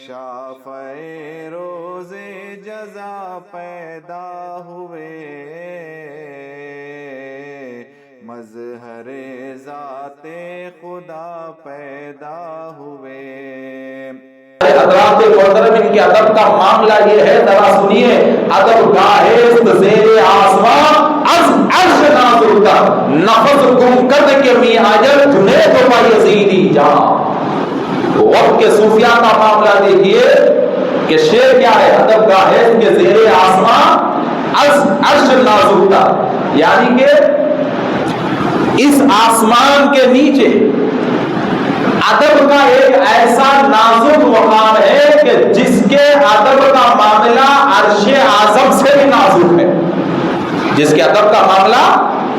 شافعِ روز جزا پیدا ہوئے، مظہر ذات خدا پیدا ہوئے۔ حضرات محترم، ان کے ادب کا معاملہ یہ ہے، ذرا سنیے۔ ادب گاہست زیر آسمان از عرش نازل کر، نفس گم کرد کے می آجر جنید و بایزیدی جان۔ وقت کے صوفیاء کا معاملہ دیکھیے کہ شعر کیا ہے، ادب گاہست کے زیر آسمان از عرش نازل کر، یعنی کہ اس آسمان کے نیچے ادب کا ایک ایسا نازک مقام ہے کہ جس کے ادب کا معاملہ عرش اعظم سے بھی نازک ہے، جس کے ادب کا معاملہ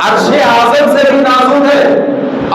عرش اعظم سے بھی نازک ہے۔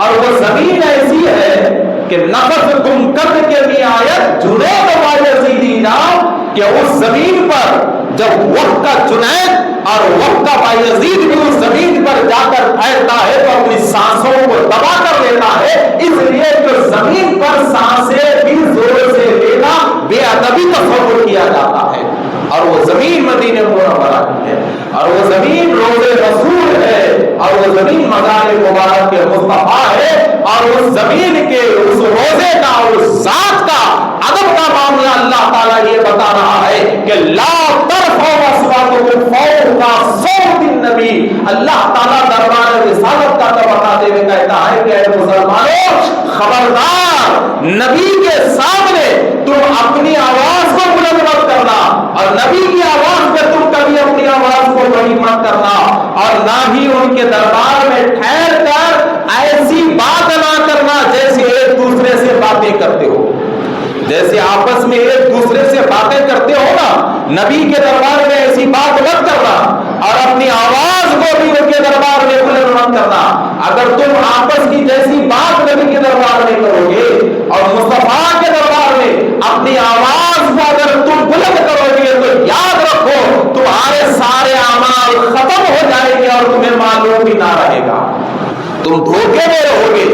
اور وہ زمین ایسی ہے کہ نفس گم کرد کے بھی آیت جنید و بایزیدی نام، کہ اس زمین پر جب وقت کا جنید اور وقت کا بایزید بھی اس زمین پر جا کر ٹھہرتا ہے تو اپنی سانسوں کو دبا کر لیتا ہے، اس لیے کہ زمین پر سانسیں بھی زور سے لینا بے ادبی تصور کیا جاتا ہے۔ اور وہ زمین مدینہ منورہ کی ہے، اور وہ زمین روضہ رسول ہے، اور وہ زمین مزار مبارک کے مصطفیٰ ہے، اور اس زمین کے اس روضے کا اس ذات کا ادب کا معاملہ اللہ تعالیٰ یہ بتا رہا ہے کہ لا ترفعوا اصواتکم فوق صوت النبی۔ اللہ تعالیٰ دربار رسالت کا ادب بتاتے ہوئے کہتا ہے کہ اے مسلمانوں، خبردار نبی کے سامنے تم اپنی آواز کو بلند مت کرنا، اور نبی کی آواز پہ تم کبھی اپنی آواز کو بڑی مت کرنا، اور نہ ہی ان کے دربار میں ٹھہر کر ایسی بات نہ کرنا جیسے ایک دوسرے سے باتیں کرتے ہو، جیسے آپس میں ایک دوسرے سے باتیں کرتے ہو نا، نبی کے دربار میں ایسی بات مت کرنا، اور اپنی آواز کو بھی ان کے دربار میں بلند مت کرنا۔ اگر تم آپس کی جیسی بات نبی کے دربار میں کرو گے اور مصطفیٰ کے دربار میں اپنی آواز کو اگر تم بلند کرو گے تو یاد رکھو تمہارے سارے اعمال ختم ہو جائیں گے اور تمہیں معلوم بھی نہ رہے گا، تم دھوکے میں رہو گے۔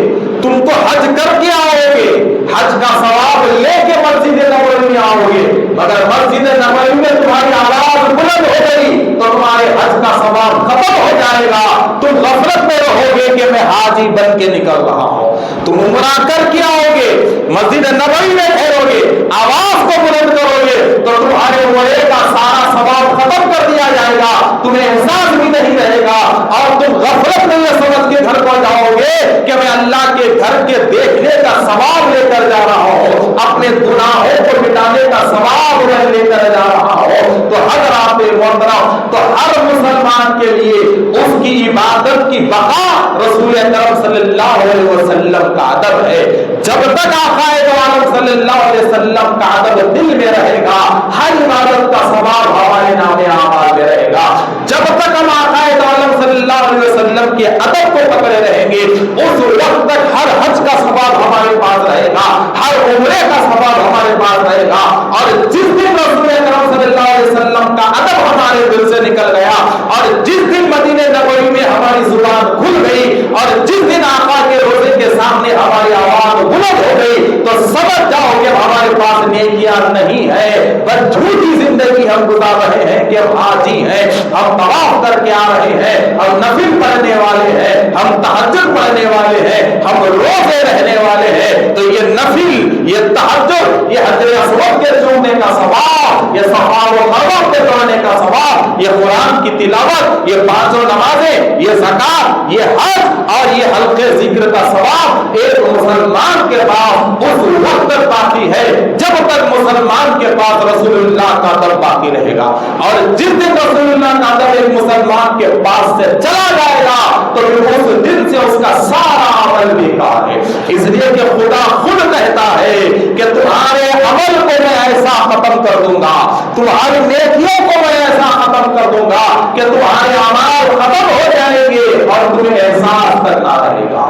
تم تو حج کر کے آؤ گے، حج کا ثواب لے کے مسجد نبوی میں آؤ گے، مگر مسجد نبوی میں تمہاری آواز بلند ہو گئی تو تمہارے حج کا ثواب ختم ہو جائے گا، تم غفلت میں رہو گے کہ میں حاجی بن کے نکل رہا ہوں۔ تم عمرہ کر کے آؤ گے، مسجد نبوی میں ٹھہرو گے، آواز کو بلند کرو گے تو تمہارے عمرے کا سارا ثواب ختم کر دیا جائے گا، تمہیں احساس بھی نہیں رہے گا، اور تم غفلت میں یہ سمجھ کے گھر کو جاؤ گے کہ میں اللہ کے گھر کے دیکھنے کا ثواب لے کر جا رہا ہوں، اپنے گناہوں کو مٹانے کا ثواب میں لے کر جا رہا ہوں۔ تو حضرات محترم، تو ہر مسلمان کے لیے اس کی عبادت کی بقا رسول اکرم صلی اللہ علیہ وسلم کا ادب ہے۔ جب تک آقا دو عالم صلی اللہ علیہ وسلم کا ادب دل میں رہے گا، ہر عبادت کا ثواب ہمارے نام اعمال میں رہے گا۔ جب تک ہم آقا دو عالم صلی اللہ علیہ وسلم کے ادب کو پکڑے رہیں گے، اس وقت تک ہر حج کا ثواب ہمارے پاس رہے گا، ہر عمرے کا ثواب ہمارے پاس رہے گا۔ اور جس دن رسول اکرم صلی اللہ علیہ وسلم کا ادب ہمارے دل سے نکل گیا، اور جس دن مدینہ نبوی میں ہماری زبان کھل گئی، اور جس دن آقا کے روزے کے سامنے ہماری آواز بلند ہو گئی، تو سمجھ جاؤ کہ ہمارے پاس نیکیاں نہیں ہے، بس جھوٹی زندگی ہم گزار رہے ہیں کہ ہم حاجی ہیں، ہم طواف کر کے آ رہے ہیں، ہم نفل پڑھنے والے ہیں، ہم تہجد پڑھنے والے ہیں، ہم روزے رہنے والے ہیں۔ تو یہ نفل، یہ تہجد، یہ حجر اسود کے چومنے کا ثواب، یہ صفا و مروہ کے دوڑنے کا ثواب، یہ قرآن کی تلاوت، یہ پانچوں نمازیں، یہ زکات، یہ حج اور یہ حلقے ذکر کا ثواب ایک مسلمان کے پاس اس وقت تک باقی ہے جب تک مسلمان کے پاس رسول اللہ کا ادب باقی رہے گا، اور جس دن رسول اللہ کا ادب ایک مسلمان کے پاس سے چلا جائے گا تو اس دن سے اس کا سارا عمل بیکار ہے۔ اس لیے کہ خدا خود کہتا ہے کہ تمہارے عمل کو میں ایسا ختم کر دوں گا، تمہاری نیکیوں کو میں ایسا ختم کر دوں گا کہ تمہارے اعمال ختم ہو جائیں گے اور تمہیں احساس تک نہ رہے گا،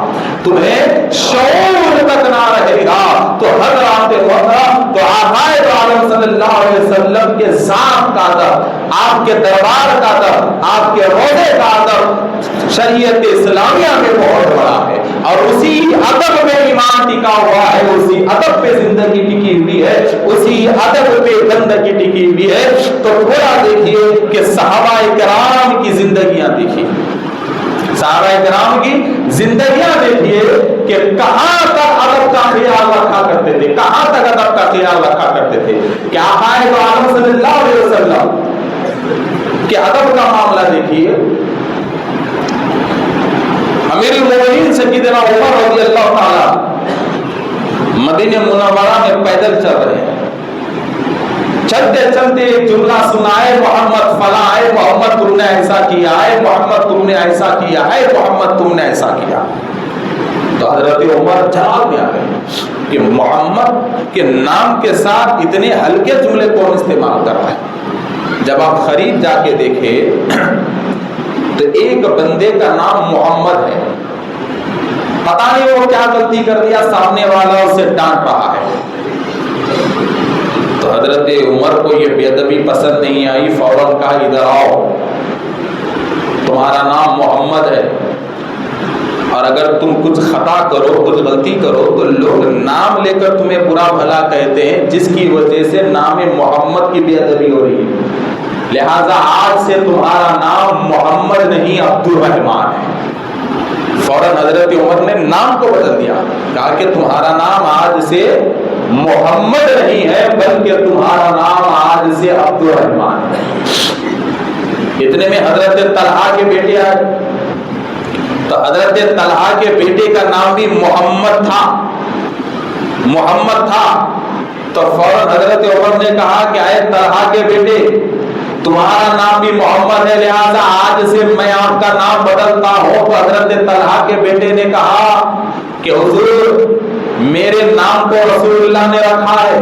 تمہیں شعور تک نہ رہے گا۔ تو حضرات محترم، تو آقا دو عالم صلی اللہ علیہ وسلم کے ذات کا ادب، آپ کے دربار کا ادب، آپ کے روضے کا ادب شریعت اسلامیہ میں بہت بڑا ہے، اور اسی ادب میں ایمان ٹکا ہوا ہے، اسی ادب پہ زندگی ٹکی ہوئی ہے، اسی ادب پہ بندگی ٹکی ہوئی ہے۔ تو تھوڑا دیکھیے کہ صحابہ کرام کی زندگیاں دیکھیے، صحابہ کرام کی زندگیاں دیکھیے کہ کہاں تک ادب کا خیال رکھا کرتے تھے، کہاں تک ادب کا خیال رکھا کرتے تھے۔ کیا آقائے دو عالم صلی اللہ علیہ وسلم کہ ادب کا معاملہ دیکھیے، امیر المومنین سیدنا عمر رضی اللہ تعالی مدینہ منورہ میں پیدل چل رہے ہیں، چلتے چلتے ایک جملہ سنائے محمد فلاں، اے محمد تم نے ایسا کیا، اے محمد تم نے ایسا کیا، اے محمد تم نے ایسا کیا۔ تو حضرت عمر جواب میں آ گئے کہ محمد کے نام کے ساتھ اتنے ہلکے جملے کون استعمال کر رہا ہے؟ جب آپ قریب جا کے دیکھیں تو ایک بندے کا نام محمد ہے، پتہ نہیں وہ کیا غلطی کر دیا، سامنے والا اسے ڈانٹ رہا ہے۔ تو حضرت عمر کو یہ بے ادبی پسند نہیں آئی، فوراً کہا ادھر آؤ، تمہارا نام محمد ہے، اور اگر تم کچھ خطا کرو، کچھ غلطی کرو تو لوگ نام لے کر تمہیں برا بھلا کہتے ہیں، جس کی وجہ سے نام محمد کی بے ادبی ہو رہی ہے، لہذا آج سے تمہارا نام محمد نہیں عبد الرحمن ہے۔ فوراً حضرت عمر نے نام کو بدل دیا، کہا کہ تمہارا نام آج سے محمد نہیں ہے بلکہ تمہارا نام آج سے عبد الرحمن ہے۔ اتنے میں حضرت طلحہ کے بیٹے آئے، تو حضرت طلحہ کے بیٹے کا نام بھی محمد تھا، تو فوراً حضرت عمر نے کہا کہ اے طلحہ کے بیٹے تمہارا نام بھی محمد ہے، لہذا آج سے میں آپ کا نام بدلتا ہوں۔ تو حضرت طلحہ کے بیٹے نے کہا کہ حضور میرے نام کو رسول اللہ نے رکھا ہے،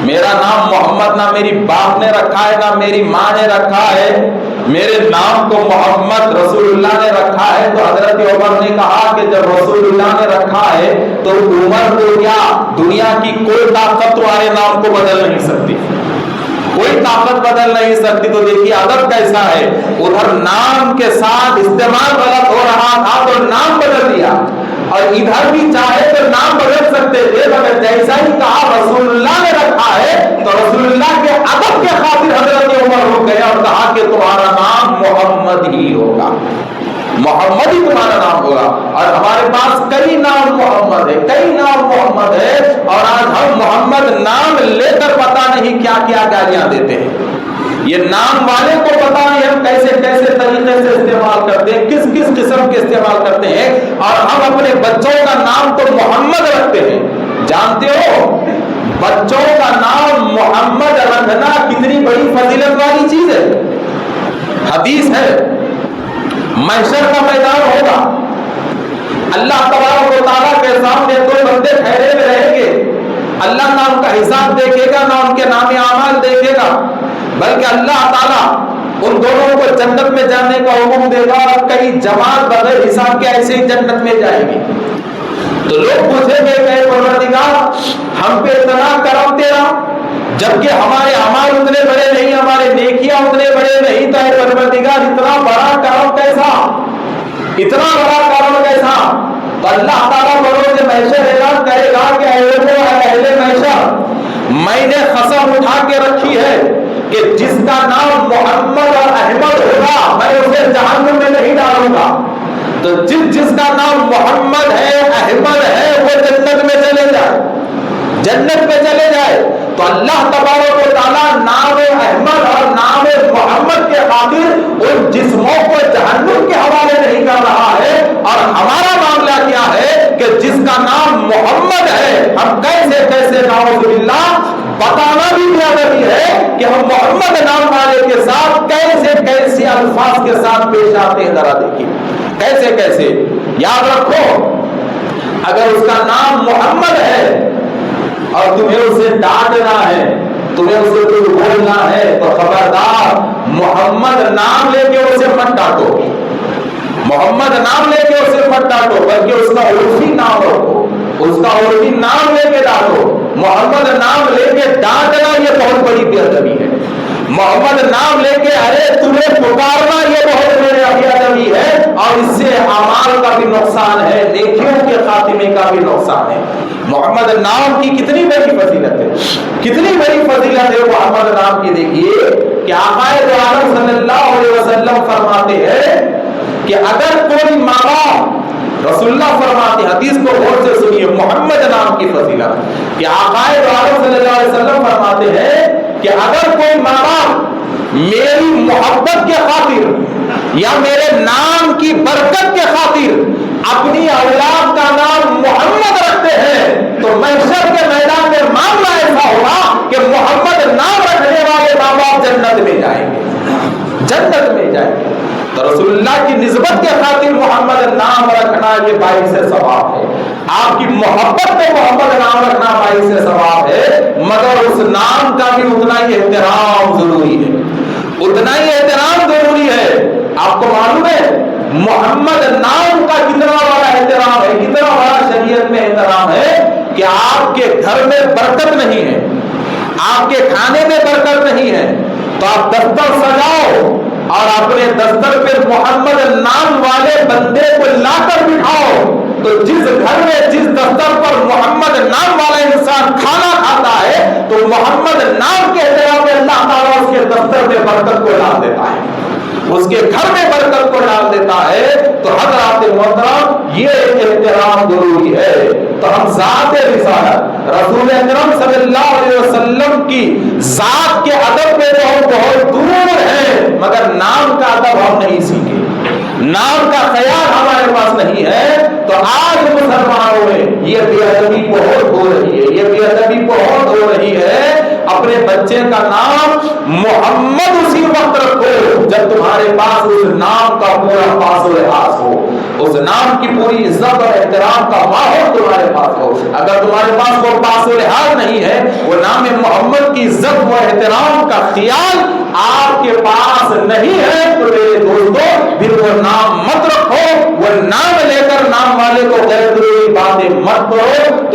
میرا نام محمد نہ میری باپ نے رکھا ہے نہ میری ماں نے رکھا ہے، میرے نام کو محمد رسول اللہ نے رکھا ہے۔ تو حضرت عمر نے کہا کہ جب رسول اللہ نے رکھا ہے تو عمر کو کیا دنیا کی کوئی طاقت تمہارے نام کو بدل نہیں سکتی، کوئی طاقت بدل نہیں سکتی۔ تو دیکھیے ادب کیسا ہے، ادھر نام کے ساتھ استعمال غلط ہو رہا تھا تو نام بدل دیا، اور ادھر بھی چاہے تو نام بدل سکتے تھے، مگر جیسا ہی کہا رسول اللہ نے رکھا ہے تو رسول اللہ کے ادب کے خاطر حضرت عمر ہو گئے اور کہا کہ تمہارا نام محمد ہی ہوگا، محمد ہی تمہارا نام ہوگا۔ اور ہمارے پاس کئی نام محمد ہے، کئی نام محمد ہے، اور آج ہم محمد نام لے کر پتہ نہیں کیا کیا گالیاں دیتے ہیں۔ یہ نام والے کو پتہ نہیں ہم کیسے کیسے طریقے سے استعمال کرتے ہیں، کس کس قسم کے استعمال کرتے ہیں، اور ہم اپنے بچوں کا نام تو محمد رکھتے ہیں۔ جانتے ہو بچوں کا نام محمد رکھنا کتنی بڑی فضیلت والی چیز ہے۔ حدیث ہے محشر کا میدان ہوگا، اللہ تبارک و تعالیٰ کے سامنے دو بندے ٹھہرے ہوئے رہیں گے، اللہ نہ ان کا حساب دیکھے گا نہ ان کے نام اعمال دیکھے گا، بلکہ اللہ تعالیٰ ان دونوں کو جنت میں جانے کا حکم دے گا، اور کئی جماعت بغیر حساب کے ایسے ہی جنت میں جائے گی۔ تو لوگ پوچھیں گے کہ پروردگار ہم پہ اتنا کرم تیرا، جبکہ ہمارے اعمال اتنے بڑے نہیں، ہمارے نیکیاں اتنے بڑے نہیں، تو اے پروردگار اتنا بڑا کرم کیسا، اتنا بڑا کرم کیسا؟ تو اللہ تعالیٰ بروز محشر اعلان کرے گا کہ اہل محشر میں نے قسم اٹھا کے رکھی ہے کہ جس کا نام محمد اور احمد ہوگا میں اسے جہنم میں نہیں ڈالوں گا۔ تو جس کا نام محمد ہے احمد ہے وہ جنت میں چلے جائے، جنت میں چلے جائے۔ تو اللہ تبارک و تعالیٰ نام احمد اور نام محمد کے خاطر ان جسموں کو جہنم کے حوالے نہیں کر رہا ہے، اور ہمارا معاملہ کیا ہے کہ جس کا نام محمد ہے ہم کیسے کیسے نعوذ باللہ بتانا بھی ضروری ہے کہ ہم محمد نام والے کے ساتھ کیسے کیسے الفاظ کے ساتھ پیش آتے ہیں، ذرا دیکھیے کیسے کیسے۔ یاد رکھو اگر اس کا نام محمد ہے اور تمہیں اسے ڈانٹنا ہے، تمہیں اسے کچھ بولنا ہے، تو خبردار محمد نام لے کے اسے مت ڈانٹو، محمد نام لے کے اسے مت ڈانٹو، بلکہ اس کا عرفی نام رکھو، اس کا عرفی نام لے کے ڈانٹو۔ محمد نام لے کے ڈانٹنا یہ بہت بڑی بے ادبی ہے، محمد نام لے کے ارے تمہیں پکارنا یہ بہت بڑی بے ادبی ہے، اور اس سے اعمال کا بھی نقصان ہے، نیکیوں کے خاتمے کا بھی نقصان ہے۔ محمد نام کی کتنی بڑی فضیلت ہے، کتنی بڑی فضیلت ہے محمد نام کی۔ دیکھیے کہ آقا دو عالم صلی اللہ علیہ وسلم فرماتے ہیں کہ اگر کوئی ماں باپ، رسول اللہ فرماتے ہیں، حدیث کو غور سے سنیے، محمد نام کی فضیلت کہ آقا دو عالم صلی اللہ علیہ وسلم فرماتے ہیں کہ اگر کوئی ماں باپ میری محبت کے خاطر یا میرے نام کی برکت کے خاطر اپنی اولاد کا نام محمد رکھتے ہیں تو محشر کے میدان میں معاملہ ایسا ہوگا کہ محمد نام رکھنے والے ماں باپ جنت میں جائیں گے، جنت میں جائیں گے۔ تو رسول اللہ کی نسبت کے خاطر محمد نام رکھنا یہ باعث ثواب ہے، آپ کی محبت میں محمد نام رکھنا باعث ثواب ہے، مگر اس نام کا بھی اتنا ہی احترام ضروری ہے، اتنا ہی احترام ضروری ہے۔ آپ کو معلوم ہے محمد نام کا کتنا بڑا احترام ہے، کتنا بڑا شریعت میں احترام ہے کہ آپ کے گھر میں برکت نہیں ہے، آپ کے کھانے میں برکت نہیں ہے تو آپ دفتر سجاؤ اور اپنے دفتر پہ محمد نام والے بندے کو لا کر بٹھاؤ، تو جس گھر میں جس دفتر پر محمد نام والا انسان کھانا کھاتا ہے تو محمد نام کے احترام میں اللہ تعالیٰ اس کے دفتر میں برکت کو ڈال دیتا ہے، اس کے گھر میں برکت کو ڈال دیتا ہے۔ تو حضرات محترم یہ احترام ضروری ہے۔ تو ہم ذات رسالت رسول اکرم صلی اللہ علیہ وسلم کی ذات کے ادب میں تو ہم بہت دور ہیں، مگر نام کا ادب ہم نہیں سیکھے، نام کا خیال ہمارے پاس نہیں ہے۔ تو آج مسلمانوں میں یہ بے ادبی بہت ہو رہی ہے، یہ بے ادبی بہت ہو رہی ہے۔ اپنے بچے کا نام محمد اسی وقت رکھو جب تمہارے پاس اس نام کا پورا پاس و لحاظ ہو، اس نام کی پوری عزت اور احترام کا ماحول تمہارے پاس ہو۔ اگر تمہارے پاس وہ پاس و لحاظ نہیں ہے، وہ نام محمد کی عزت و احترام کا خیال آپ کے پاس نہیں ہے، تو میرے دوستو پھر وہ نام مت رکھو، وہ نام لے کر نام والے کو غیر ضروری باتیں مت کرو۔